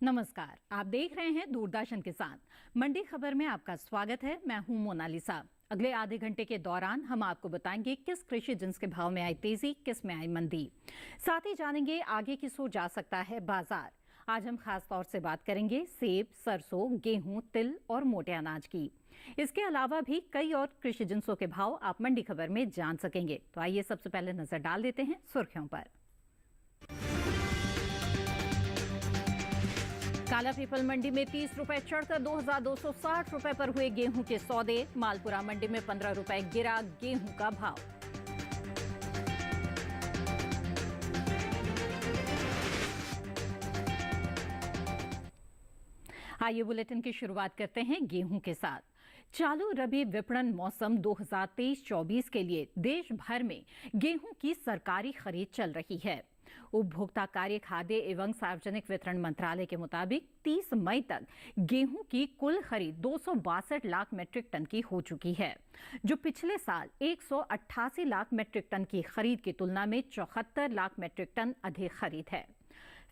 नमस्कार, आप देख रहे हैं दूरदर्शन किसान। मंडी खबर में आपका स्वागत है। मैं हूं मोनालिसा। अगले आधे घंटे के दौरान हम आपको बताएंगे किस कृषि जिन्स के भाव में आई तेजी, किस में आई मंदी। साथ ही जानेंगे आगे किस ओर जा सकता है बाजार। आज हम खास तौर से बात करेंगे सेब, सरसों, गेहूं, तिल और मोटे अनाज की। इसके अलावा भी कई और कृषि जिन्सों के भाव आप मंडी खबर में जान सकेंगे। तो आइए सबसे पहले नजर डाल देते हैं सुर्खियों पर। काला पीपल मंडी में 30 रुपए चढ़कर 2260 रुपए पर हुए गेहूं के सौदे। मालपुरा मंडी में 15 रुपए गिरा गेहूं का भाव। आइए बुलेटिन की शुरुआत करते हैं गेहूं के साथ। चालू रबी विपणन मौसम 2023-24 के लिए देश भर में गेहूं की सरकारी खरीद चल रही है। उपभोक्ता कार्य, खाद्य एवं सार्वजनिक वितरण मंत्रालय के मुताबिक 30 मई तक गेहूं की कुल खरीद 262 लाख मीट्रिक टन की हो चुकी है, जो पिछले साल 188 लाख मीट्रिक टन की खरीद की तुलना में 74 लाख मीट्रिक टन अधिक खरीद है।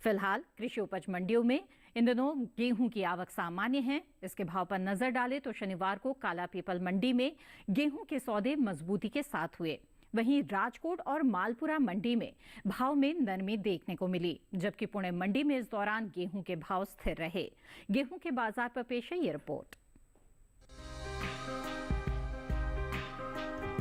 फिलहाल कृषि उपज मंडियों में इन दिनों गेहूं की आवक सामान्य है। इसके भाव पर नजर डालें तो शनिवार को काला पीपल मंडी में गेहूं के सौदे मजबूती के साथ हुए। वहीं राजकोट और मालपुरा मंडी में भाव में नरमी देखने को मिली, जबकि पुणे मंडी में इस दौरान गेहूं के भाव स्थिर रहे। गेहूं के बाजार पर पेश है ये रिपोर्ट।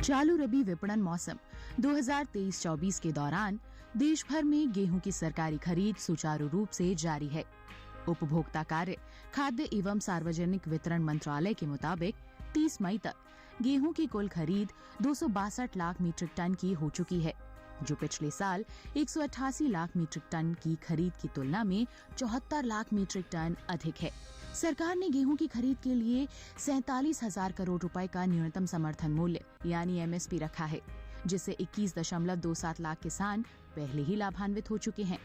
चालू रबी विपणन मौसम 2023-24 के दौरान देश भर में गेहूं की सरकारी खरीद सुचारू रूप से जारी है। उपभोक्ता कार्य, खाद्य एवं सार्वजनिक वितरण मंत्रालय के मुताबिक 30 मई तक गेहूं की कुल खरीद 262 लाख मीट्रिक टन की हो चुकी है, जो पिछले साल 188 लाख मीट्रिक टन की खरीद की तुलना में 74 लाख मीट्रिक टन अधिक है। सरकार ने गेहूं की खरीद के लिए 47,000 करोड़ रुपए का न्यूनतम समर्थन मूल्य यानी एमएसपी रखा है, जिससे 21.27 लाख किसान पहले ही लाभान्वित हो चुके हैं।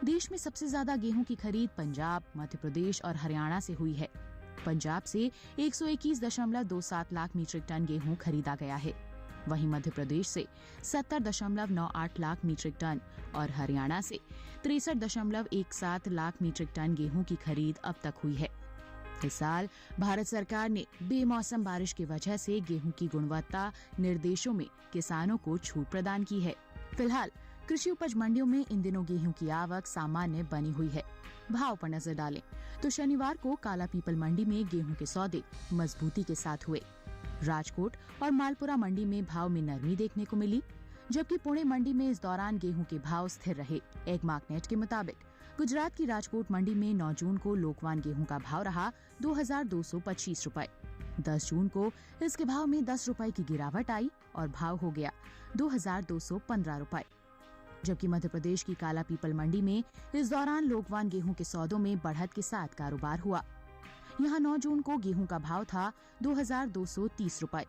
देश में सबसे ज्यादा गेहूं की खरीद पंजाब, मध्य प्रदेश और हरियाणा से हुई है। पंजाब से 121.27 लाख मीट्रिक टन गेहूं खरीदा गया है। वहीं मध्य प्रदेश से 70.98 लाख मीट्रिक टन और हरियाणा से 63.17 लाख मीट्रिक टन गेहूं की खरीद अब तक हुई है। इस साल भारत सरकार ने बेमौसम बारिश की वजह से गेहूं की गुणवत्ता निर्देशों में किसानों को छूट प्रदान की है। फिलहाल कृषि उपज मंडियों में इन दिनों गेहूं की आवक सामान्य बनी हुई है। भाव पर नजर डालें तो शनिवार को काला पीपल मंडी में गेहूं के सौदे मजबूती के साथ हुए। राजकोट और मालपुरा मंडी में भाव में नरमी देखने को मिली, जबकि पुणे मंडी में इस दौरान गेहूं के भाव स्थिर रहे। एगमार्कनेट के मुताबिक गुजरात की राजकोट मंडी में 9 जून को लोकवान गेहूं का भाव रहा 2225 रुपए। 10 जून को इसके भाव में 10 रुपए की गिरावट आई और भाव हो गया 2215 रुपए। जबकि मध्य प्रदेश की काला पीपल मंडी में इस दौरान लोकवान गेहूं के सौदों में बढ़त के साथ कारोबार हुआ। यहां 9 जून को गेहूं का भाव था 2230 रुपए।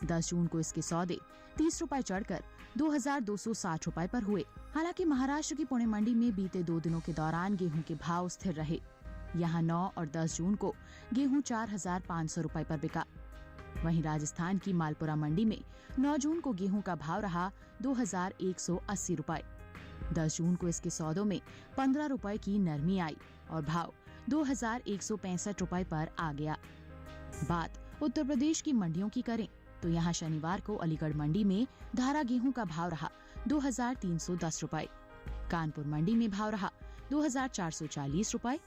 10 जून को इसके सौदे 30 रुपए चढ़कर 2260 रुपए पर हुए। हालांकि महाराष्ट्र की पुणे मंडी में बीते 2 दिनों के दौरान गेहूं के भाव स्थिर रहे। यहां 9 और 10 जून को गेहूं 4500 रुपए पर बिका। वहीं राजस्थान की मालपुरा मंडी में 9 जून को गेहूं का भाव रहा 2180 रुपए। 10 जून को इसके सौदों में 15 रुपए की नरमी आई और भाव 2165 रुपए पर आ गया। बात उत्तर प्रदेश की मंडियों की करें तो यहां शनिवार को अलीगढ़ मंडी में धारा गेहूं का भाव रहा 2310 रुपए। कानपुर मंडी में भाव रहा 2440 रुपए।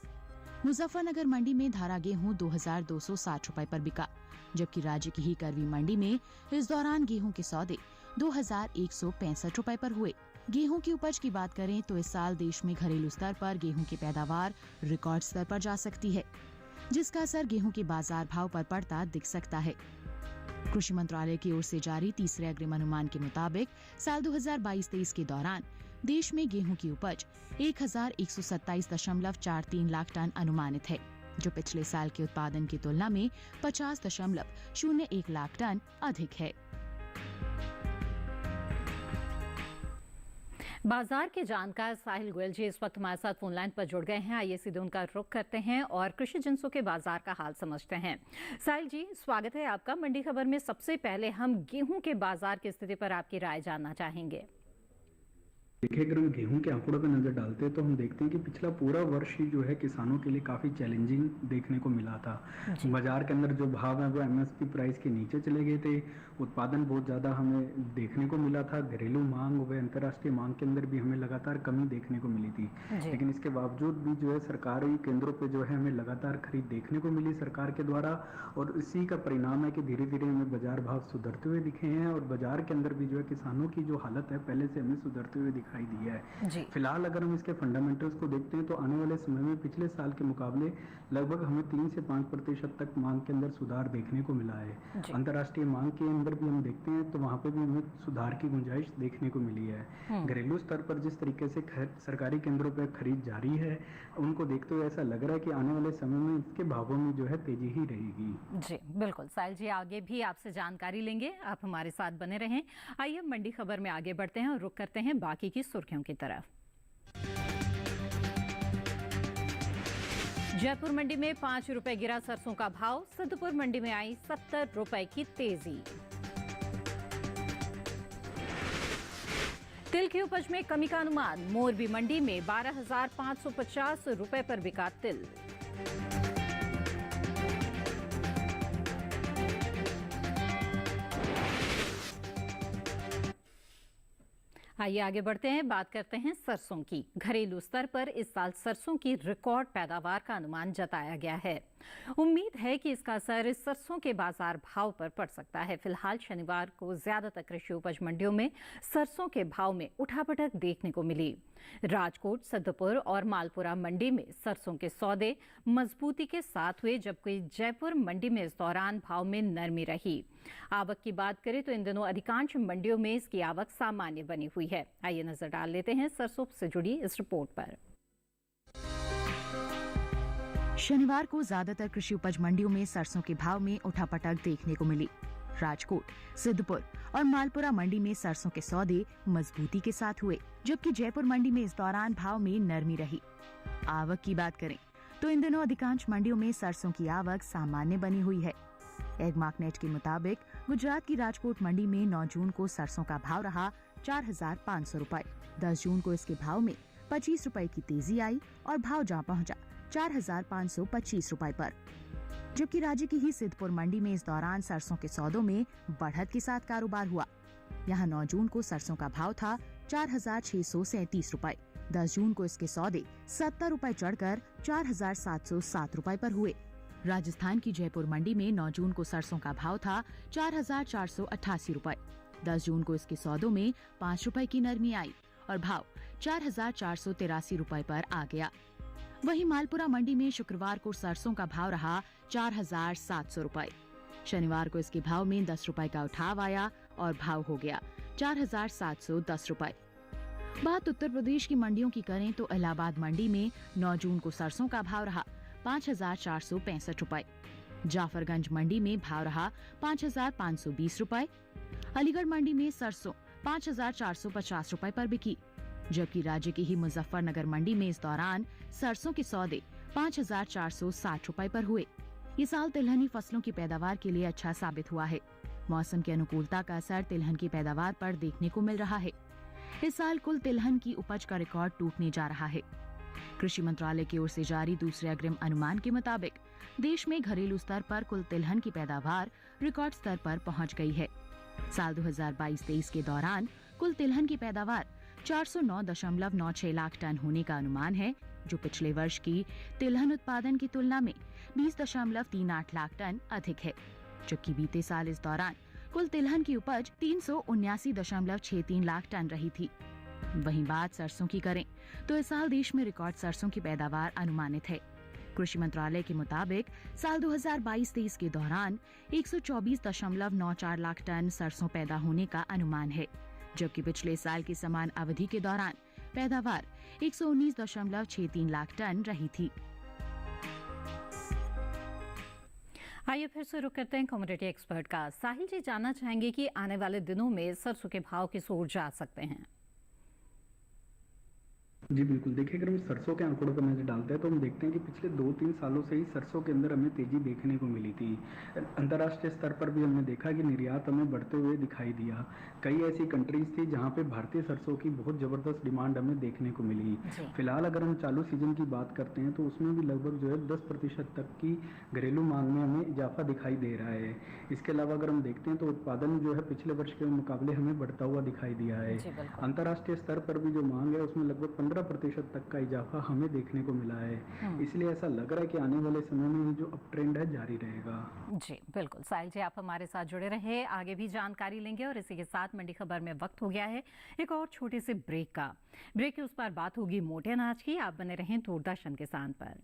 मुजफ्फरनगर मंडी में धारा गेहूं 2260 रुपए पर बिका, जबकि राज्य की ही करवी मंडी में इस दौरान गेहूं के सौदे 2165 रुपए पर हुए। गेहूं की उपज की बात करें तो इस साल देश में घरेलू स्तर पर गेहूं की पैदावार रिकॉर्ड स्तर पर जा सकती है, जिसका असर गेहूं के बाजार भाव पर पड़ता दिख सकता है। कृषि मंत्रालय की ओर से जारी तीसरे अग्रिम अनुमान के मुताबिक साल 2022-23 के दौरान देश में गेहूं की उपज 1127.43 लाख टन अनुमानित है, जो पिछले साल के उत्पादन की तुलना में 50.01 लाख टन अधिक है। बाजार के जानकार साहिल गोयल जी इस वक्त हमारे साथ फोन लाइन पर जुड़ गए हैं। आइए सीधे उनका रुख करते हैं और कृषि जिन्सों के बाजार का हाल समझते हैं। साहिल जी, स्वागत है आपका मंडी खबर में। सबसे पहले हम गेहूं के बाजार की स्थिति पर आपकी राय जानना चाहेंगे। देखिए, अगर हम गेहूं के आंकड़ों पर नज़र डालते हैं तो हम देखते हैं कि पिछला पूरा वर्ष ही जो है किसानों के लिए काफ़ी चैलेंजिंग देखने को मिला था। बाजार के अंदर जो भाव है वो एमएसपी प्राइस के नीचे चले गए थे। उत्पादन बहुत ज़्यादा हमें देखने को मिला था। घरेलू मांग व अंतर्राष्ट्रीय मांग के अंदर भी हमें लगातार कमी देखने को मिली थी। लेकिन इसके बावजूद भी जो है सरकारी केंद्रों पर जो है हमें लगातार खरीद देखने को मिली सरकार के द्वारा, और इसी का परिणाम है कि धीरे धीरे हमें बाजार भाव सुधरते हुए दिखे हैं और बाजार के अंदर भी जो है किसानों की जो हालत है पहले से हमें सुधरते हुए दिखाई दी है। फिलहाल अगर हम इसके फंडामेंटल्स को देखते हैं तो आने वाले समय में पिछले साल के मुकाबले लगभग हमें 3 से 5% तक मांग के अंदर सुधार देखने को मिला है। अंतर्राष्ट्रीय मांग के अंदर भी हम देखते हैं तो वहाँ पे भी हमें सुधार की गुंजाइश देखने को मिली है। घरेलू स्तर पर जिस तरीके से सरकारी केंद्रों पर खरीद जारी है, उनको देखते हुए ऐसा लग रहा है कि आने वाले समय में इसके भावों में जो है तेजी ही रहेगी। जी बिल्कुल साहिल जी, आगे भी आपसे जानकारी लेंगे, आप हमारे साथ बने रहें। आइए मंडी खबर में आगे बढ़ते हैं और रुख करते हैं बाकी की सुर्खियों की तरफ। जयपुर मंडी में 5 रुपए गिरा सरसों का भाव, सिद्धपुर मंडी में आई 70 रुपए की तेजी। तिल की उपज में कमी का अनुमान, मोरबी मंडी में 12,550 रुपए पर बिका तिल। आइए आगे बढ़ते हैं, बात करते हैं सरसों की। घरेलू स्तर पर इस साल सरसों की रिकॉर्ड पैदावार का अनुमान जताया गया है। उम्मीद है कि इसका असर सरसों के बाजार भाव पर पड़ सकता है। फिलहाल शनिवार को ज्यादातर कृषि उपज मंडियों में सरसों के भाव में उठापटक देखने को मिली। राजकोट, सिद्धपुर और मालपुरा मंडी में सरसों के सौदे मजबूती के साथ हुए, जबकि जयपुर मंडी में इस दौरान भाव में नरमी रही। आवक की बात करें तो इन दिनों अधिकांश मंडियों में इसकी आवक सामान्य बनी हुई है। आइए नजर डाल लेते हैं सरसों से जुड़ी इस रिपोर्ट पर। शनिवार को ज्यादातर कृषि उपज मंडियों में सरसों के भाव में उठापटक देखने को मिली। राजकोट, सिद्धपुर और मालपुरा मंडी में सरसों के सौदे मजबूती के साथ हुए, जबकि जयपुर मंडी में इस दौरान भाव में नरमी रही। आवक की बात करें तो इन दिनों अधिकांश मंडियों में सरसों की आवक सामान्य बनी हुई है। एगमार्कनेट के मुताबिक गुजरात की राजकोट मंडी में 9 जून को सरसों का भाव रहा 4,500 रुपए। 10 जून को इसके भाव में 25 रुपए की तेजी आई और भाव जा पहुंचा 4,525 रुपए पर। जबकि राज्य की ही सिद्धपुर मंडी में इस दौरान सरसों के सौदों में बढ़त के साथ कारोबार हुआ। यहां 9 जून को सरसों का भाव था 4,637 रुपए। 10 जून को इसके सौदे 70 रुपए चढ़कर 4,707 रुपए पर हुए। राजस्थान की जयपुर मंडी में 9 जून को सरसों का भाव था 4,488 रुपए। 10 जून को इसके सौदों में 5 रुपए की नरमी आई और भाव 4,483 रुपए पर आ गया। वहीं मालपुरा मंडी में शुक्रवार को सरसों का भाव रहा 4,700 रुपए। शनिवार को इसके भाव में 10 रुपए का उठाव आया और भाव हो गया 4,710 रुपए। बात उत्तर प्रदेश की मंडियों की करें तो इलाहाबाद मंडी में 9 जून को सरसों का भाव रहा 5,465 रुपए। जाफरगंज मंडी में भाव रहा 5,520 रुपए। अलीगढ़ मंडी में सरसों 5,450 रुपए पर बिकी, जबकि राज्य की ही मुजफ्फरनगर मंडी में इस दौरान सरसों के सौदे 5,460 रुपए पर हुए। ये साल तिलहनी फसलों की पैदावार के लिए अच्छा साबित हुआ है। मौसम की अनुकूलता का असर तिलहन की पैदावार पर देखने को मिल रहा है। इस साल कुल तिलहन की उपज का रिकॉर्ड टूटने जा रहा है। कृषि मंत्रालय की ओर से जारी दूसरे अग्रिम अनुमान के मुताबिक देश में घरेलू स्तर पर कुल तिलहन की पैदावार रिकॉर्ड स्तर पर पहुंच गई है। साल 2022-23 के दौरान कुल तिलहन की पैदावार 409.96 लाख टन होने का अनुमान है, जो पिछले वर्ष की तिलहन उत्पादन की तुलना में 20.38 लाख टन अधिक है। जबकि बीते साल इस दौरान कुल तिलहन की उपज 379.63 लाख टन रही थी। वहीं बात सरसों की करें तो इस साल देश में रिकॉर्ड सरसों की पैदावार अनुमानित है। कृषि मंत्रालय के मुताबिक साल 2022-23 के दौरान 124.94 लाख टन सरसों पैदा होने का अनुमान है, जबकि पिछले साल की समान अवधि के दौरान पैदावार 119.63 लाख टन रही थी। आइए फिर से रुक करते हैं कमोडिटी एक्सपर्ट का। साहिल जी जानना चाहेंगे कि आने वाले दिनों में सरसों के भाव किस ओर जा सकते हैं। जी बिल्कुल, देखिए अगर हम सरसों के आंकड़ों पर नज़र डालते हैं तो हम देखते हैं कि पिछले 2-3 सालों से ही सरसों के अंदर हमें तेज़ी देखने को मिली थी। अंतर्राष्ट्रीय स्तर पर भी हमने देखा कि निर्यात हमें बढ़ते हुए दिखाई दिया। कई ऐसी कंट्रीज़ थी जहाँ पे भारतीय सरसों की बहुत ज़बरदस्त डिमांड हमें देखने को मिली। जी। फिलहाल अगर हम चालू सीज़न की बात करते हैं तो उसमें भी लगभग जो है 10% तक की घरेलू माँग में हमें इजाफ़ा दिखाई दे रहा है। इसके अलावा अगर हम देखते हैं तो उत्पादन जो है पिछले वर्ष के मुकाबले हमें बढ़ता हुआ दिखाई दिया है। जी बिल्कुल। अंतर्राष्ट्रीय स्तर पर भी जो माँग है उसमें लगभग 15% तक का इजाफा हमें देखने को मिला है। इसलिए ऐसा लग रहा है कि आने वाले समय में ये जो अप ट्रेंड है जारी रहेगा। जी बिल्कुल, साहिल जी आप हमारे साथ जुड़े रहे, आगे भी जानकारी लेंगे और इसी के साथ मंडी खबर में वक्त हो गया है एक और छोटे से ब्रेक का। ब्रेक के उस पार बात होगी मोटे अनाज की। आप बने रहें दूरदर्शन किसान पर।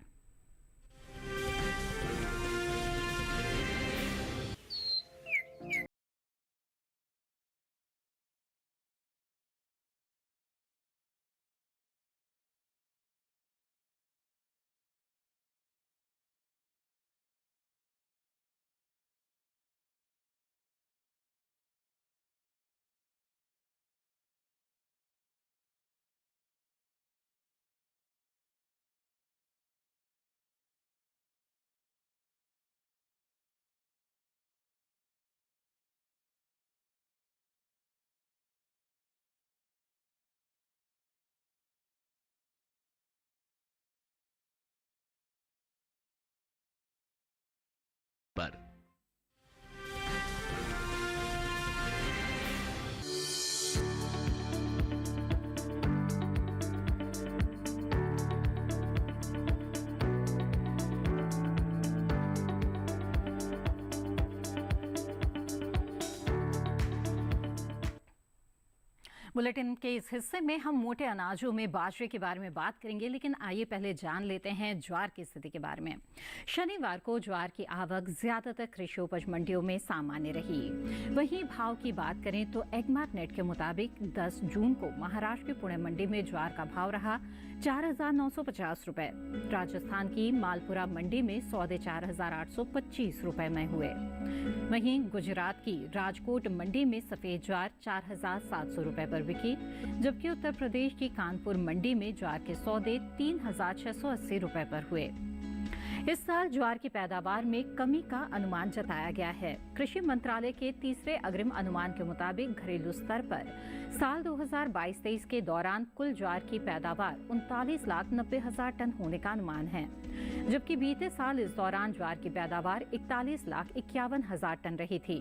पर बुलेटिन के इस हिस्से में हम मोटे अनाजों में बाजरे के बारे में बात करेंगे, लेकिन आइए पहले जान लेते हैं ज्वार की स्थिति के बारे में। शनिवार को ज्वार की आवक ज्यादातर कृषि उपज मंडियों में सामान्य रही। वहीं भाव की बात करें तो एगमार्क नेट के मुताबिक 10 जून को महाराष्ट्र की पुणे मंडी में ज्वार का भाव रहा 4,950 रुपए। राजस्थान की मालपुरा मंडी में सौदे 4,825 रुपए में हुए। वहीं गुजरात की राजकोट मंडी में सफेद ज्वार 4,700 रुपए पर बिकी, जबकि उत्तर प्रदेश की कानपुर मंडी में ज्वार के सौदे 3,680 रुपए पर हुए। इस साल ज्वार की पैदावार में कमी का अनुमान जताया गया है। कृषि मंत्रालय के तीसरे अग्रिम अनुमान के मुताबिक घरेलू स्तर पर साल 2022-23 के दौरान कुल ज्वार की पैदावार 39,90,000 टन होने का अनुमान है, जबकि बीते साल इस दौरान ज्वार की पैदावार 41,51,000 टन रही थी।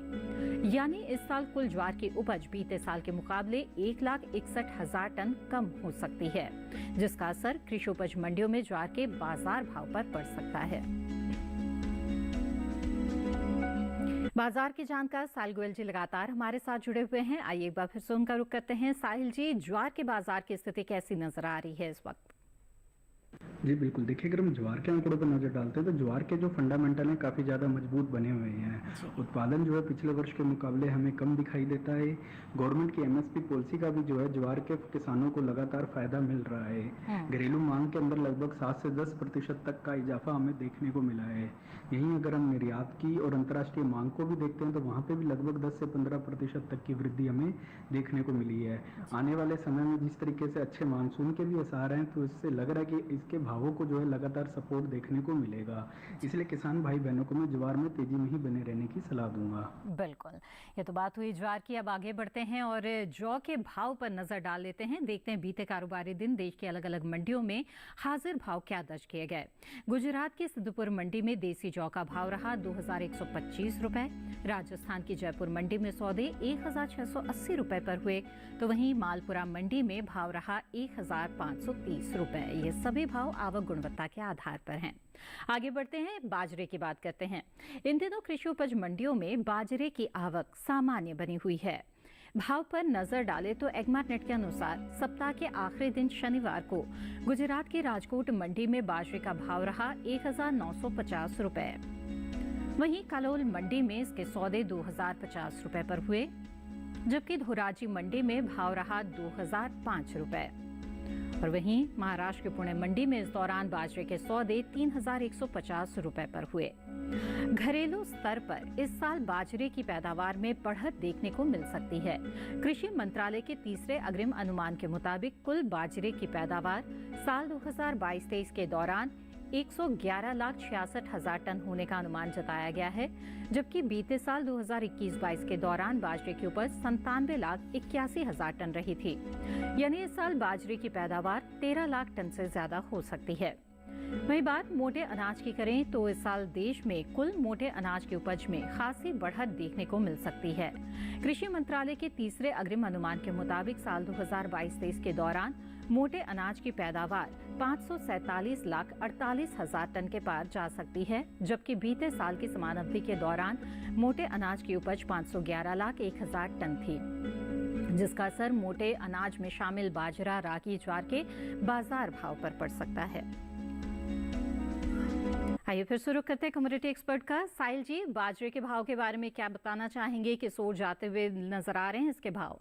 यानी इस साल कुल ज्वार की उपज बीते साल के मुकाबले 1,61,000 टन कम हो सकती है, जिसका असर कृषि उपज मंडियों में ज्वार के बाजार भाव पर पड़ सकता है। बाजार के जानकार साहिल गोयल जी लगातार हमारे साथ जुड़े हुए हैं। आइए एक बार फिर से उनका रुख करते हैं। साहिल जी, ज्वार के बाजार की स्थिति कैसी नजर आ रही है इस वक्त? जी बिल्कुल, देखिए अगर हम ज्वार के आंकड़ों पर नज़र डालते हैं तो ज्वार के जो फंडामेंटल हैं काफ़ी ज़्यादा मजबूत बने हुए हैं। उत्पादन जो है पिछले वर्ष के मुकाबले हमें कम दिखाई देता है। गवर्नमेंट की एमएसपी पॉलिसी का भी जो है ज्वार के किसानों को लगातार फायदा मिल रहा है। घरेलू मांग के अंदर लगभग 7 से 10% तक का इजाफा हमें देखने को मिला है। यहीं अगर हम निर्यात की और अंतर्राष्ट्रीय मांग को भी देखते हैं तो वहाँ पे भी लगभग 10 से 15% तक की वृद्धि हमें देखने को मिली है। आने वाले समय में जिस तरीके से अच्छे मानसून के भी आसार हैं तो इससे लग रहा है कि इसके भावों को जो है लगातार सपोर्ट देखने को मिलेगा। इसलिए किसान भाई बहनों को मैं ज्वार में तेजी में ही बने रहने की सलाह दूंगा। बिल्कुल, ये तो बात हुई ज्वार की। अब आगे बढ़ते हैं और जौ के भाव पर नजर डाल लेते हैं। देखते हैं बीते कारोबारी दिन देश की अलग अलग मंडियों में हाजिर भाव क्या दर्ज किए गए। गुजरात की सिद्धपुर मंडी में देसी जौ का भाव रहा 2,125 रुपए। राजस्थान की जयपुर मंडी में सौदे 1,680 रुपए पर हुए, तो वहीं मालपुरा मंडी में भाव रहा 1,530 रुपए। ये सभी भाव आवक गुणवत्ता के आधार पर हैं। आगे बढ़ते हैं, बाजरे की बात करते हैं। इन दिनों कृषि उपज मंडियों में बाजरे की आवक सामान्य बनी हुई है। भाव पर नजर डालें तो एगमार्क नेट के अनुसार सप्ताह के आखिरी दिन शनिवार को गुजरात की राजकोट मंडी में बाजरे का भाव रहा 1,950 रुपए। वहीं कलोल मंडी में इसके सौदे 2,050 रुपए पर हुए, जबकि धोराजी मंडी में भाव रहा 2,005 रुपए। और वहीं महाराष्ट्र के पुणे मंडी में इस दौरान बाजरे के सौदे 3,150 रुपए पर हुए। घरेलू स्तर पर इस साल बाजरे की पैदावार में बढ़त देखने को मिल सकती है। कृषि मंत्रालय के तीसरे अग्रिम अनुमान के मुताबिक कुल बाजरे की पैदावार साल 2022-23 के दौरान 111,66,000 टन होने का अनुमान जताया गया है, जबकि बीते साल 2021-22 के दौरान बाजरे की उपज 97,81,000 टन रही थी। यानी इस साल बाजरे की पैदावार 13 लाख टन से ज्यादा हो सकती है। वही बात मोटे अनाज की करें तो इस साल देश में कुल मोटे अनाज की उपज में खासी बढ़त देखने को मिल सकती है। कृषि मंत्रालय के तीसरे अग्रिम अनुमान के मुताबिक साल 2022-23 के दौरान मोटे अनाज की पैदावार 547,48,000 टन के पार जा सकती है, जबकि बीते साल की समान अवधि के दौरान मोटे अनाज की उपज 511,01,000 टन थी, जिसका असर मोटे अनाज में शामिल बाजरा, रागी, ज्वार के बाजार भाव पर पड़ सकता है। आइए फिर शुरू करते हैं कमोडिटी एक्सपर्ट का। साहिल जी, बाजरे के भाव के बारे में क्या बताना चाहेंगे? किस ओर जाते हुए नजर आ रहे हैं इसके भाव?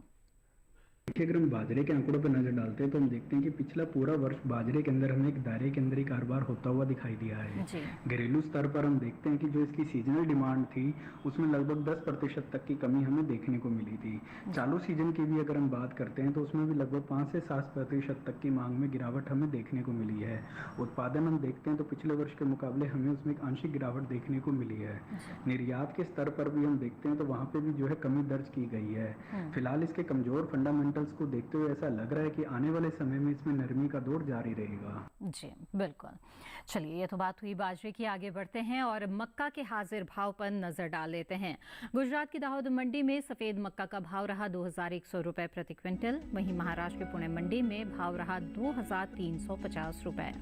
देखिए, अगर हम बाजरे के आंकड़ों पर नजर डालते हैं तो हम देखते हैं कि पिछला पूरा वर्ष बाजरे के अंदर हमें एक दायरे के अंदर ही कारोबार होता हुआ दिखाई दिया है। घरेलू स्तर पर हम देखते हैं कि जो इसकी सीजनल डिमांड थी उसमें लगभग 10% तक की कमी हमें देखने को मिली थी। चालू सीजन की भी अगर हम बात करते हैं तो उसमें भी लगभग 5 से 7% तक की मांग में गिरावट हमें देखने को मिली है। उत्पादन हम देखते हैं तो पिछले वर्ष के मुकाबले हमें उसमें एक आंशिक गिरावट देखने को मिली है। निर्यात के स्तर पर भी हम देखते हैं तो वहाँ पे भी जो है कमी दर्ज की गई है। फिलहाल इसके कमजोर फंडामेंटल्स को देखते हुए ऐसा लग रहा है कि आने वाले समय में इसमें नरमी का दौर जारी रहेगा। जी बिल्कुल। चलिए, ये तो बात हुई बाजरे की। आगे बढ़ते हैं और मक्का के हाजिर भाव पर नजर डाल लेते हैं। गुजरात की दाहोद मंडी में सफेद मक्का का भाव रहा 2,100 रुपए प्रति क्विंटल। वहीं महाराष्ट्र के पुणे मंडी में भाव रहा 2,350 रुपए।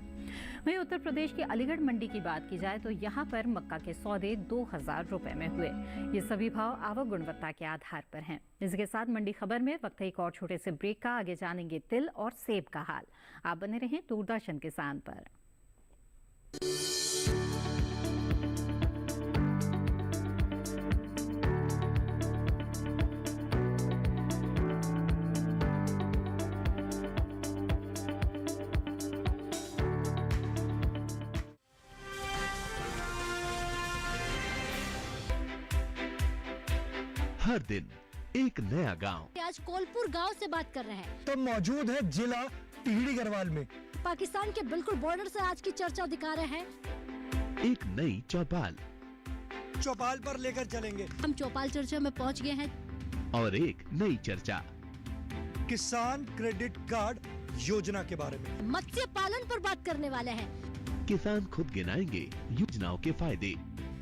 वहीं उत्तर प्रदेश की अलीगढ़ मंडी की बात की जाए तो यहाँ पर मक्का के सौदे 2,000 रुपए में हुए। ये सभी भाव आवक गुणवत्ता के आधार पर हैं। इसके साथ मंडी खबर में वक्त है एक और छोटे से ब्रेक का। आगे जानेंगे तिल और सेब का हाल। आप बने रहें दूरदर्शन किसान पर। हर दिन एक नया गांव। आज कोलपुर गांव से बात कर रहे हैं तो मौजूद है जिला टिहरी गढ़वाल में। पाकिस्तान के बिल्कुल बॉर्डर से आज की चर्चा दिखा रहे हैं। एक नई चौपाल पर लेकर चलेंगे। हम चौपाल चर्चा में पहुंच गए हैं और एक नई चर्चा किसान क्रेडिट कार्ड योजना के बारे में। मत्स्य पालन पर बात करने वाले हैं। किसान खुद गिनाएंगे योजनाओं के फायदे।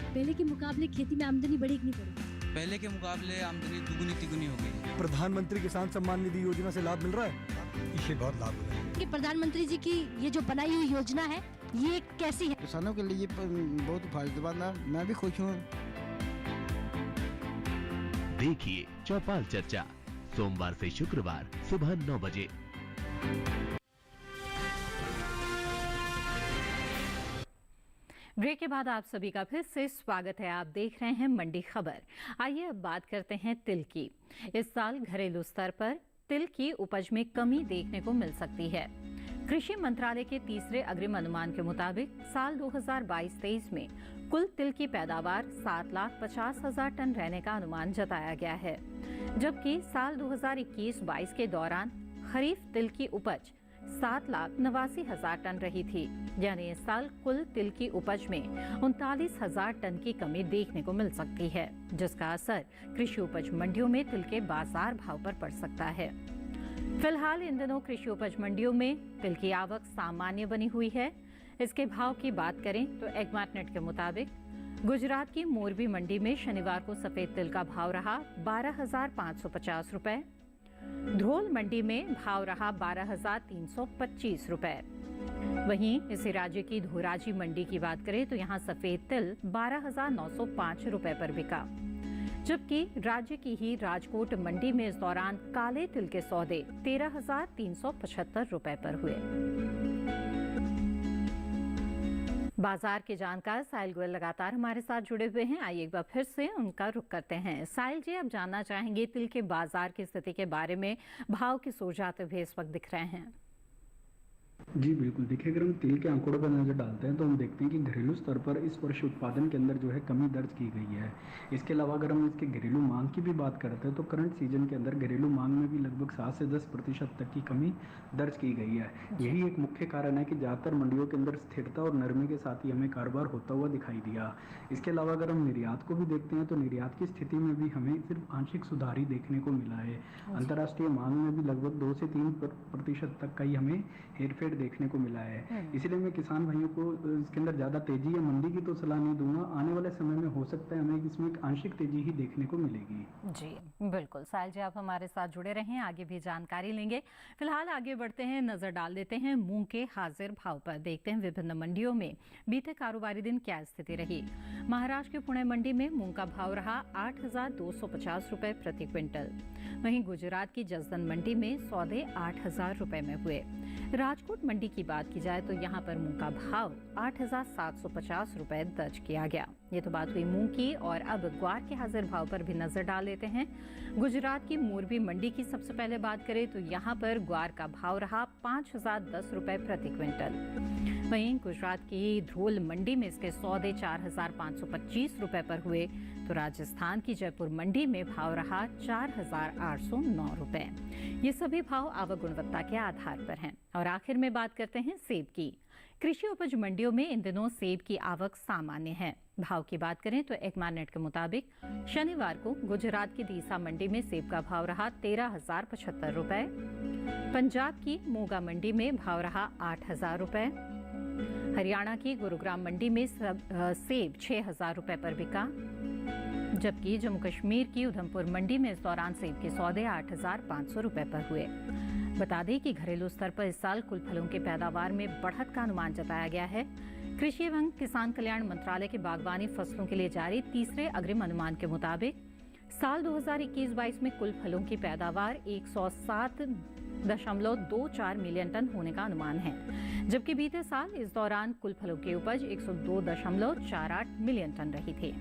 पहले के मुकाबले खेती में आमदनी बढ़ी कि नहीं बढ़ी? पहले के मुकाबले आमदनी दुगुनी तिगुनी हो गई। प्रधानमंत्री किसान सम्मान निधि योजना से लाभ मिल रहा है, इसे बहुत लाभ मिला है। कि प्रधानमंत्री जी की ये जो बनाई हुई योजना है ये कैसी है? किसानों के लिए बहुत फायदेमंद है। मैं भी खुश हूँ। देखिए चौपाल चर्चा सोमवार से शुक्रवार सुबह 9 बजे। ब्रेक के बाद आप सभी का फिर से स्वागत है। आप देख रहे हैं मंडी खबर। आइए अब बात करते हैं तिल की। इस साल घरेलू स्तर पर तिल की उपज में कमी देखने को मिल सकती है। कृषि मंत्रालय के तीसरे अग्रिम अनुमान के मुताबिक साल 2022-23 में कुल तिल की पैदावार 7,50,000 टन रहने का अनुमान जताया गया है, जबकि साल 2021-22 के दौरान खरीफ तिल की उपज 7,89,000 टन रही थी। यानी इस साल कुल तिल की उपज में 39,000 टन की कमी देखने को मिल सकती है, जिसका असर कृषि उपज मंडियों में तिल के बाजार भाव पर पड़ सकता है। फिलहाल इन दिनों कृषि उपज मंडियों में तिल की आवक सामान्य बनी हुई है। इसके भाव की बात करें तो एग्मार्टनेट के मुताबिक गुजरात की मोरबी मंडी में शनिवार को सफेद तिल का भाव रहा 12,550 रुपए। ध्रोल मंडी में भाव रहा 12,325 रुपए। वहीं इसी राज्य की धोराजी मंडी की बात करें तो यहाँ सफेद तिल 12,905 रुपए पर बिका, जबकि राज्य की ही राजकोट मंडी में इस दौरान काले तिल के सौदे 13,375 रुपए पर हुए। बाजार के जानकार साहिल गोयल लगातार हमारे साथ जुड़े हुए हैं। आइए एक बार फिर से उनका रुख करते हैं। साहिल जी, अब जानना चाहेंगे तिल के बाजार की स्थिति के बारे में। भाव किस ओर जाते हुए इस वक्त दिख रहे हैं? जी बिल्कुल, देखिए अगर हम तेल के आंकड़ों पर नज़र डालते हैं तो हम देखते हैं कि घरेलू स्तर पर इस वर्ष उत्पादन के अंदर जो है कमी दर्ज की गई है। इसके अलावा अगर हम इसके घरेलू मांग की भी बात करते हैं तो करंट सीजन के अंदर घरेलू मांग में भी लगभग 7 से 10% तक की कमी दर्ज की गई है। यही एक मुख्य कारण है कि ज़्यादातर मंडियों के अंदर स्थिरता और नरमी के साथ ही हमें कारोबार होता हुआ दिखाई दिया। इसके अलावा अगर हम निर्यात को भी देखते हैं तो निर्यात की स्थिति में भी हमें सिर्फ आंशिक सुधार ही देखने को मिला है। अंतर्राष्ट्रीय मांग में भी लगभग 2 से 3% तक का ही हमें हेरफेर देखने को मिला है। इसलिए मैं किसान भाइयों को इसके अंदर ज़्यादा तेजी या मंदी की तो सलाह नहीं दूंगा। आने वाले समय में हो सकता है हमें इसमें एक आंशिक तेजी ही देखने को मिलेगी। जी बिल्कुल, साहिल जी आप हमारे साथ जुड़े रहें, आगे भी जानकारी लेंगे। फिलहाल आगे बढ़ते हैं, नजर डाल देते हैं मूंग के हाजिर भाव पर। देखते हैं विभिन्न मंडियों में बीते कारोबारी दिन क्या स्थिति रही। महाराष्ट्र के पुणे मंडी में मूंग का भाव रहा 8,250 रुपए प्रति क्विंटल। वहीं गुजरात की जसदन मंडी में सौदे 8,000 रुपए में हुए। राजकोट मंडी की बात की जाए तो यहाँ पर मूंग का भाव 8,750 रुपए दर्ज किया गया। ये तो बात हुई मूंग की, और अब ग्वार के हाजिर भाव पर भी नजर डाल लेते हैं। गुजरात की मोरबी मंडी की सबसे पहले बात करें तो यहाँ पर ग्वार का भाव रहा 5,010 रुपए प्रति क्विंटल। वहीं गुजरात की ध्रोल मंडी में इसके सौदे 4,525 रुपए पर हुए। तो राजस्थान की जयपुर मंडी में भाव रहा 4,809 रुपए। ये सभी भाव आवक गुणवत्ता के आधार पर हैं। और आखिर में बात करते हैं सेब की। कृषि उपज मंडियों में इन दिनों सेब की आवक सामान्य है। भाव की बात करें तो एकमानेट के मुताबिक शनिवार को गुजरात की दीसा मंडी में सेब का भाव रहा 13,075 रुपए। पंजाब की मोगा मंडी में भाव रहा 8,000 रुपए। हरियाणा की गुरुग्राम मंडी में सेब 6,000 रुपए पर बिका। जबकि जम्मू कश्मीर की उधमपुर मंडी में इस दौरान सेब के सौदे 8,500 रुपए पर हुए। बता दें कि घरेलू स्तर पर इस साल कुल फलों की पैदावार में बढ़त का अनुमान जताया गया है। कृषि एवं किसान कल्याण मंत्रालय के बागवानी फसलों के लिए जारी तीसरे अग्रिम अनुमान के मुताबिक साल 2021-22 में कुल फलों की पैदावार 107.24 मिलियन टन होने का अनुमान है, जबकि बीते साल इस दौरान कुल फलों की उपज 102.48 मिलियन टन रही थी।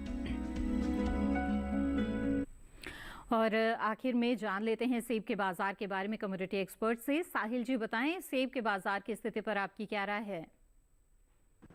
और आखिर में जान लेते हैं सेब के बाजार के बारे में कमोडिटी एक्सपर्ट से। साहिल जी बताएं, सेब के बाजार की स्थिति पर आपकी क्या राय है?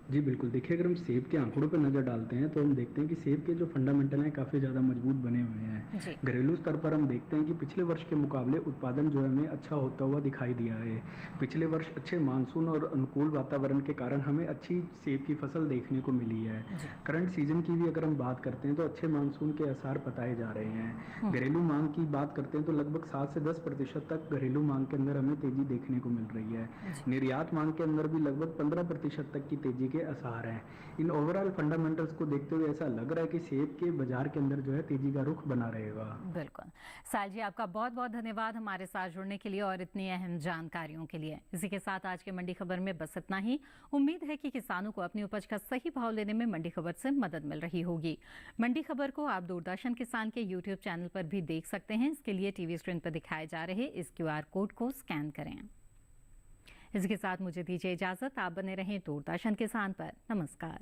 जी बिल्कुल, देखिए अगर हम सेब के आंकड़ों पर नज़र डालते हैं तो हम देखते हैं कि सेब के जो फंडामेंटल हैं काफ़ी ज़्यादा मजबूत बने हुए हैं। घरेलू स्तर पर हम देखते हैं कि पिछले वर्ष के मुकाबले उत्पादन जो है हमें अच्छा होता हुआ दिखाई दिया है। पिछले वर्ष अच्छे मानसून और अनुकूल वातावरण के कारण हमें अच्छी सेब की फसल देखने को मिली है। करंट सीजन की भी अगर हम बात करते हैं तो अच्छे मानसून के आसार बताए जा रहे हैं। घरेलू मांग की बात करते हैं तो लगभग 7 से 10% तक घरेलू मांग के अंदर हमें तेजी देखने को मिल रही है। निर्यात मांग के अंदर भी लगभग 15% तक की तेजी के आसार हैं। इन ओवरऑल फंडामेंटल्स को देखते हुए ऐसा लग रहा है कि सेब के बाजार के अंदर जो है तेजी का रुख बना रहेगा। बिल्कुल साहिल जी, आपका बहुत बहुत धन्यवाद हमारे साथ जुड़ने के लिए और इतनी अहम जानकारियों के लिए। इसी के साथ आज के मंडी खबर में बस इतना ही। उम्मीद है कि किसानों को अपनी उपज का सही भाव लेने में मंडी खबर से मदद मिल रही होगी। मंडी खबर को आप दूरदर्शन किसान के YouTube चैनल पर भी देख सकते हैं। इसके लिए टीवी स्क्रीन पर दिखाए जा रहे इस QR कोड को स्कैन करें। इसके साथ मुझे दीजिए इजाजत। आप बने रहें दूरदर्शन किसान पर। नमस्कार।